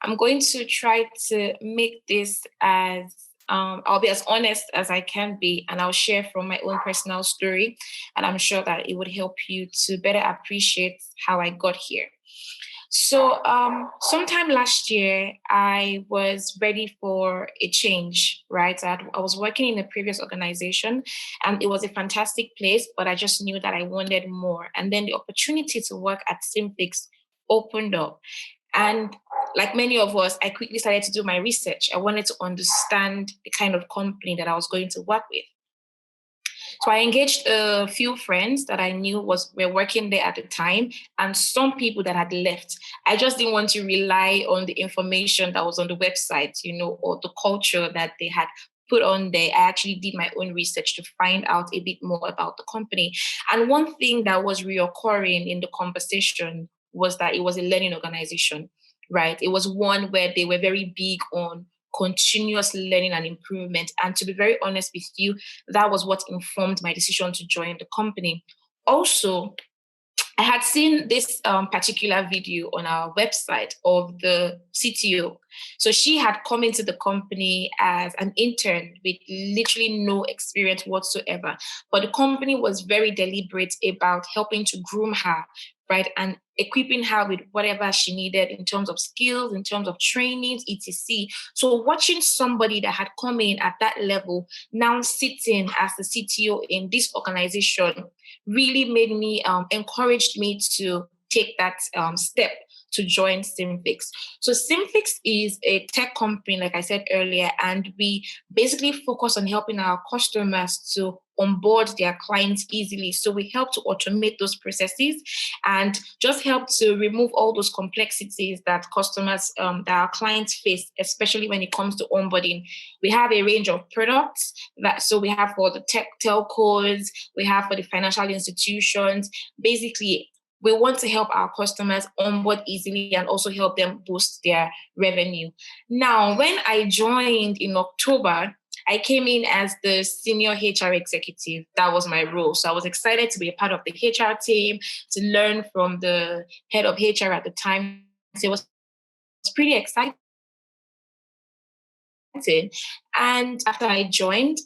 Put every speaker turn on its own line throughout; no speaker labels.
I'm going to try to make this as I'll be as honest as I can be, and I'll share from my own personal story. And I'm sure that it would help you to better appreciate how I got here. So, sometime last year, I was ready for a change, right? I was working in a previous organization and it was a fantastic place, but I just knew that I wanted more. And then the opportunity to work at Seamfix opened up. And like many of us, I quickly started to do my research. I wanted to understand the kind of company that I was going to work with. So I engaged a few friends that I knew were working there at the time, and some people that had left. I just didn't want to rely on the information that was on the website, or the culture that they had put on there. I actually did my own research to find out a bit more about the company. And one thing that was reoccurring in the conversation was that it was a learning organization, right? It was one where they were very big on continuous learning and improvement. And to be very honest with you, that was what informed my decision to join the company. Also, I had seen this particular video on our website of the CTO. So she had come into the company as an intern with literally no experience whatsoever. But the company was very deliberate about helping to groom her, right? And equipping her with whatever she needed in terms of skills, in terms of trainings, etc. So watching somebody that had come in at that level now sitting as the CTO in this organization really made me, encouraged me to take that step to join Seamfix. So Seamfix is a tech company, like I said earlier, and we basically focus on helping our customers to onboard their clients easily. So we help to automate those processes and just help to remove all those complexities that customers, that our clients face, especially when it comes to onboarding. We have a range of products so we have for the tech telcos, we have for the financial institutions. Basically, we want to help our customers onboard easily and also help them boost their revenue. Now, when I joined in October, I came in as the senior HR executive. That was my role. So I was excited to be a part of the HR team, to learn from the head of HR at the time. So it was pretty exciting. And after I joined,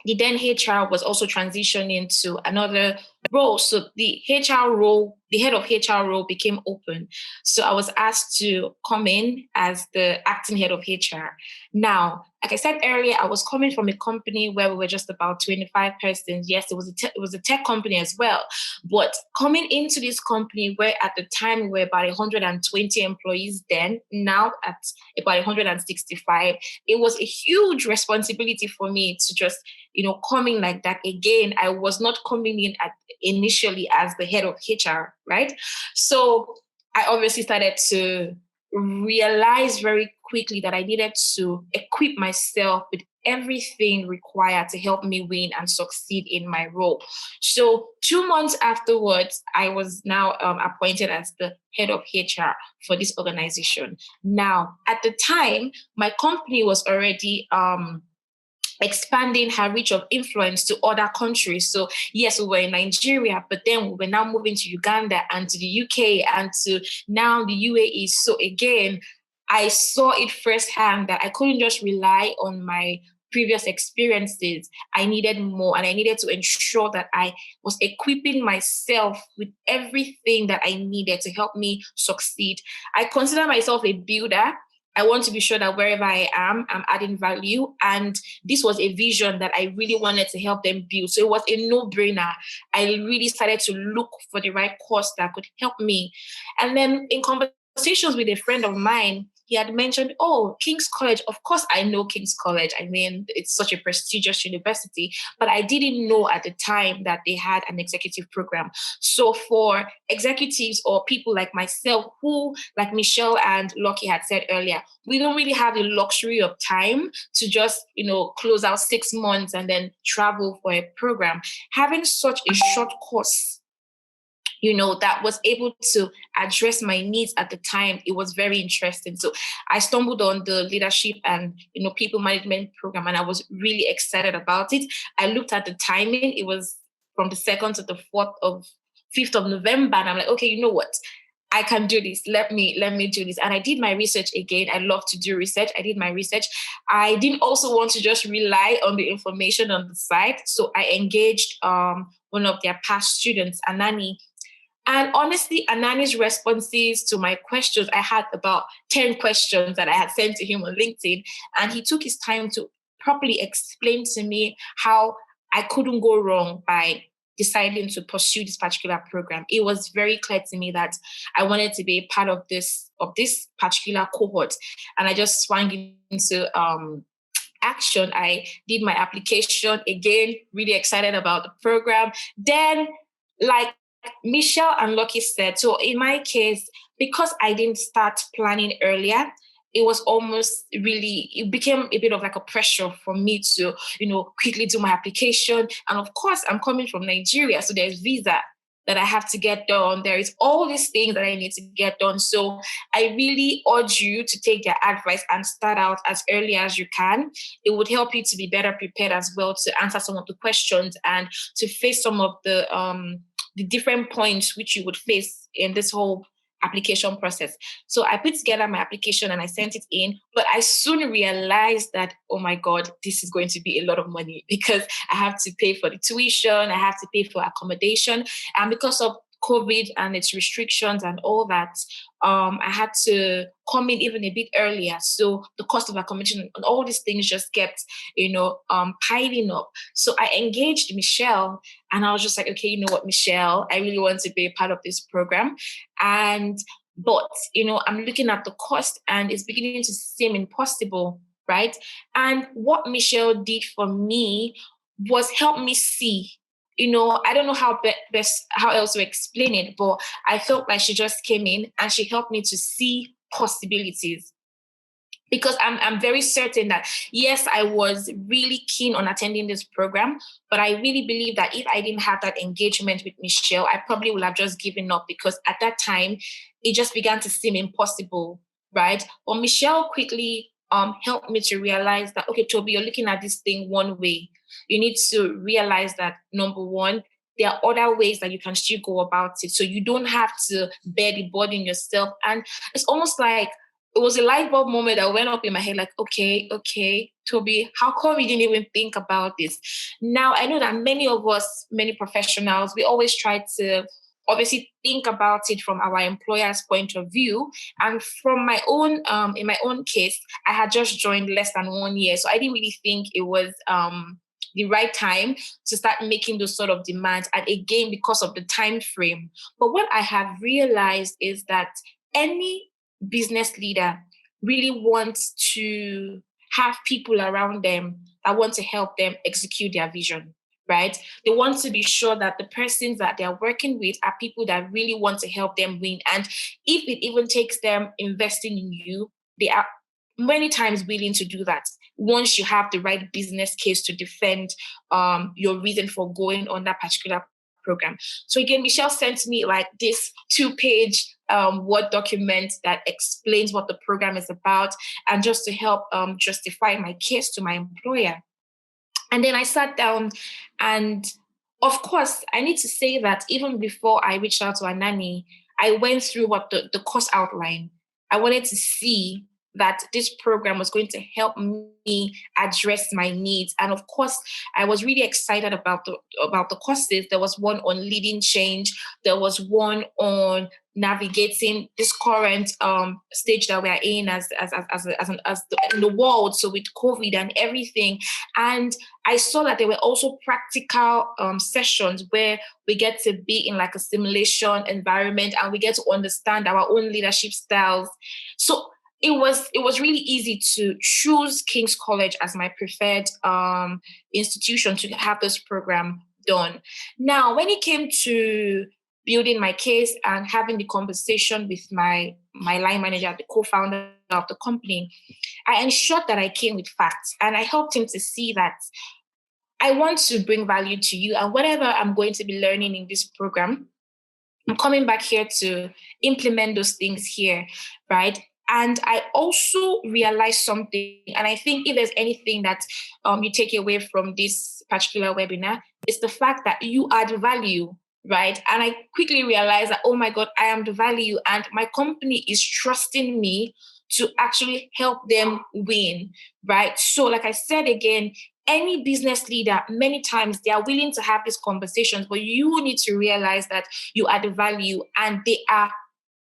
the then HR was also transitioning to another role. So the HR role, the head of HR role became open. So I was asked to come in as the acting head of HR. Now, like I said earlier, I was coming from a company where we were just about 25 persons. Yes, it was a tech company as well. But coming into this company where at the time we were about 120 employees then, now at about 165, it was a huge responsibility for me to just, coming like that. Again, I was not coming in initially as the head of HR, right? So I obviously started to realize very quickly that I needed to equip myself with everything required to help me win and succeed in my role. So 2 months afterwards, I was now appointed as the head of HR for this organization. Now, at the time, my company was already expanding her reach of influence to other countries. So yes, we were in Nigeria, but then we were now moving to Uganda and to the UK and to now the UAE. So again, I saw it firsthand that I couldn't just rely on my previous experiences. I needed more, and I needed to ensure that I was equipping myself with everything that I needed to help me succeed. I consider myself a builder. I want to be sure that wherever I am, I'm adding value. And this was a vision that I really wanted to help them build. So it was a no-brainer. I really started to look for the right course that could help me. And then in conversations with a friend of mine, he had mentioned, oh, King's College. Of course, I know King's College. I mean, it's such a prestigious university, but I didn't know at the time that they had an executive program. So for executives or people like myself who, like Michele and Lucky had said earlier, we don't really have the luxury of time to just, close out 6 months and then travel for a program. Having such a short course, that was able to address my needs at the time, it was very interesting. So I stumbled on the leadership and, people management program, and I was really excited about it. I looked at the timing. It was from the 2nd to the 5th of November. And I'm like, okay, you know what? I can do this. Let me do this. And I did my research again. I love to do research. I did my research. I didn't also want to just rely on the information on the site. So I engaged one of their past students, Anani. And honestly, Anani's responses to my questions, I had about 10 questions that I had sent to him on LinkedIn. And he took his time to properly explain to me how I couldn't go wrong by deciding to pursue this particular program. It was very clear to me that I wanted to be a part of this particular cohort. And I just swung into action. I did my application again, really excited about the program. Then, like Michele and Lucky said, so in my case, because I didn't start planning earlier, it was almost really, it became a bit of like a pressure for me to, quickly do my application. And of course, I'm coming from Nigeria, so there's visa that I have to get done. There is all these things that I need to get done. So I really urge you to take their advice and start out as early as you can. It would help you to be better prepared as well to answer some of the questions and to face some of the different points which you would face in this whole application process. So I put together my application and I sent it in, but I soon realized that, oh my God, this is going to be a lot of money because I have to pay for the tuition, I have to pay for accommodation. And because of COVID and its restrictions and all that, I had to come in even a bit earlier. So the cost of accommodation and all these things just kept, piling up. So I engaged Michele and I was just like, okay, you know what, Michele, I really want to be a part of this program. But I'm looking at the cost and it's beginning to seem impossible, right? And what Michele did for me was help me see. I don't know how else to explain it, but I felt like she just came in and she helped me to see possibilities. Because I'm very certain that, yes, I was really keen on attending this program, but I really believe that if I didn't have that engagement with Michele, I probably would have just given up because at that time, it just began to seem impossible, right? But Michele quickly helped me to realize that, okay, Toby, you're looking at this thing one way. You need to realize that, number one, there are other ways that you can still go about it. So you don't have to bear the burden yourself. And it's almost like it was a light bulb moment that went up in my head, like, okay, Toby, how come you didn't even think about this? Now, I know that many of us, many professionals, we always try to obviously think about it from our employer's point of view. And from my own, in my own case, I had just joined less than 1 year. So I didn't really think it was the right time to start making those sort of demands. And again, because of the time frame. But what I have realized is that any business leader really wants to have people around them that want to help them execute their vision, right? They want to be sure that the persons that they're working with are people that really want to help them win. And if it even takes them investing in you, they are many times willing to do that once you have the right business case to defend your reason for going on that particular program. So again, Michele sent me like this 2-page Word document that explains what the program is about and just to help justify my case to my employer. And then I sat down and of course, I need to say that even before I reached out to Anani, I went through what the course outline. I wanted to see that this program was going to help me address my needs. And of course, I was really excited about the courses. There was one on leading change. There was one on navigating this current stage that we're in in the world. So with COVID and everything. And I saw that there were also practical sessions where we get to be in like a simulation environment and we get to understand our own leadership styles. So it was really easy to choose King's College as my preferred institution to have this program done. Now, when it came to building my case and having the conversation with my line manager, the co-founder of the company, I ensured that I came with facts and I helped him to see that I want to bring value to you and whatever I'm going to be learning in this program, I'm coming back here to implement those things here, right? And I also realized something, and I think if there's anything that you take away from this particular webinar, it's the fact that you add value. right? And I quickly realized that, oh my God, I am the value, and my company is trusting me to actually help them win, right? So, like I said again, any business leader, many times they are willing to have these conversations, but you need to realize that you are the value and they are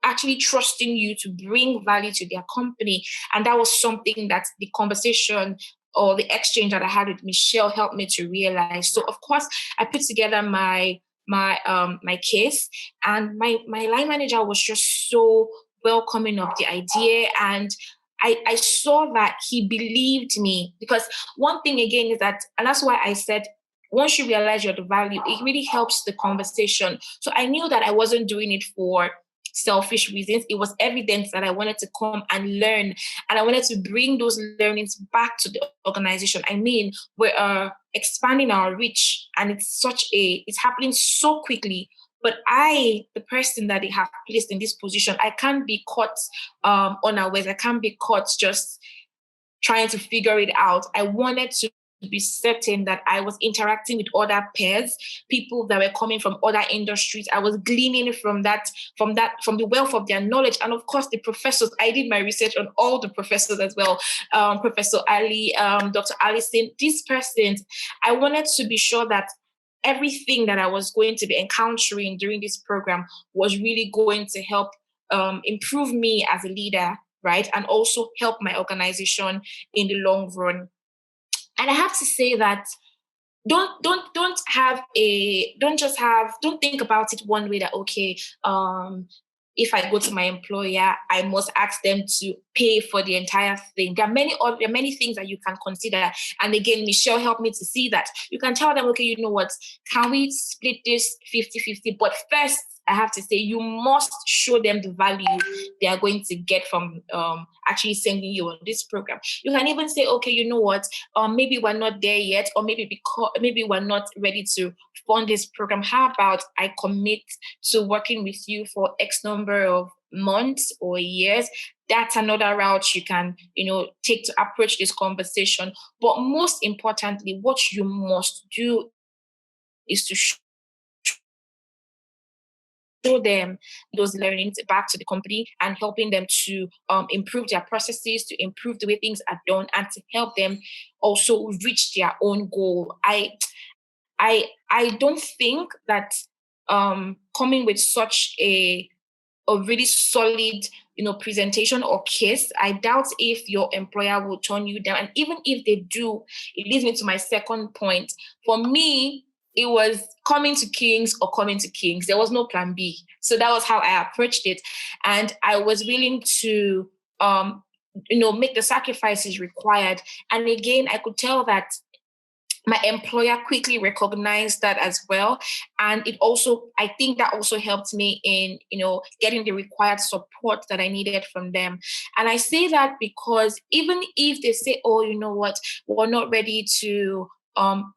actually trusting you to bring value to their company. And that was something that the conversation or the exchange that I had with Michele helped me to realize. So of course, I put together my case, and my line manager was just so welcoming of the idea. And I saw that he believed me, because one thing again is that, and that's why I said, once you realize you're the value, it really helps the conversation. So I knew that I wasn't doing it for selfish reasons. It was evidence that I wanted to come and learn, and I wanted to bring those learnings back to the organization. I mean, we're expanding our reach, and it's happening so quickly. But I, the person that they have placed in this position, I can't be caught unawares. I can't be caught just trying to figure it out. I wanted to be certain that I was interacting with other peers, people that were coming from other industries. I was gleaning from the wealth of their knowledge. And of course, the professors, I did my research on all the professors as well. Professor Ali, Dr. Allison, these persons, I wanted to be sure that everything that I was going to be encountering during this program was really going to help improve me as a leader, right? And also help my organization in the long run. And I have to say that don't think about it one way, that okay, if I go to my employer, I must ask them to pay for the entire thing. There are many things that you can consider. And again, Michele helped me to see that. You can tell them, okay, you know what, can we split this 50-50? But first, I have to say, you must show them the value they are going to get from actually sending you on this program. You can even say, okay, you know what, maybe we're not there yet, or maybe we're not ready to fund this program. How about I commit to working with you for X number of months or years? That's another route you can, take to approach this conversation. But most importantly, what you must do is to show them those learnings back to the company, and helping them to improve their processes, to improve the way things are done, and to help them also reach their own goal. I don't think that coming with such a really solid, presentation or case, I doubt if your employer will turn you down. And even if they do, it leads me to my second point. For me, it was coming to Kings or coming to Kings. There was no plan B. So that was how I approached it. And I was willing to, make the sacrifices required. And again, I could tell that my employer quickly recognized that as well. And I think that also helped me in, getting the required support that I needed from them. And I say that because even if they say, oh, you know what, we're not ready to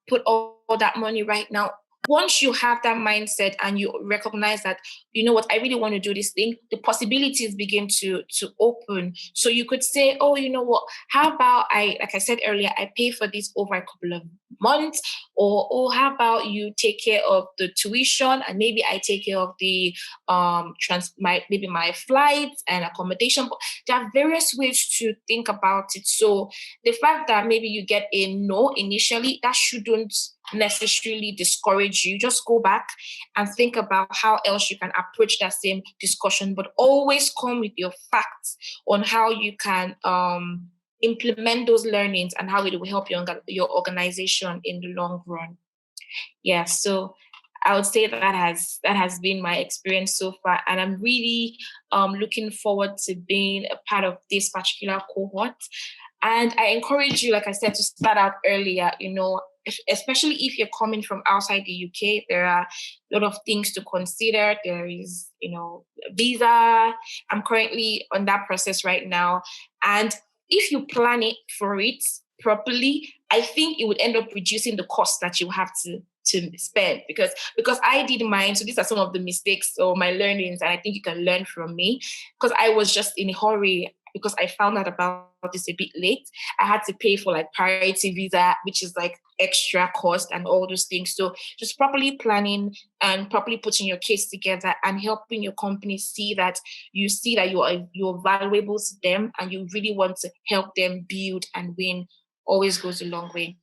put all that money right now, once you have that mindset and you recognize that, you know what, I really want to do this thing, the possibilities begin to open. So you could say, oh, you know what, how about like I said earlier, I pay for this over a couple of months, or oh, how about you take care of the tuition, and maybe I take care of the my flights and accommodation. But there are various ways to think about it. So the fact that maybe you get a no initially, that shouldn't necessarily discourage you. Just go back and think about how else you can approach that same discussion, but always come with your facts on how you can implement those learnings and how it will help your organization in the long run. Yeah, so I would say that has been my experience so far, and I'm really looking forward to being a part of this particular cohort. And I encourage you, like I said, to start out earlier. Especially if you're coming from outside the UK, there are a lot of things to consider. There is, visa. I'm currently on that process right now, and if you plan it for it properly, I think it would end up reducing the cost that you have to spend, because I did mine. So these are some of the mistakes or my learnings, and I think you can learn from me, because I was just in a hurry. because I found out about this a bit late. I had to pay for like priority visa, which is like extra cost and all those things. So just properly planning and properly putting your case together and helping your company see that you're valuable to them and you really want to help them build and win always goes a long way.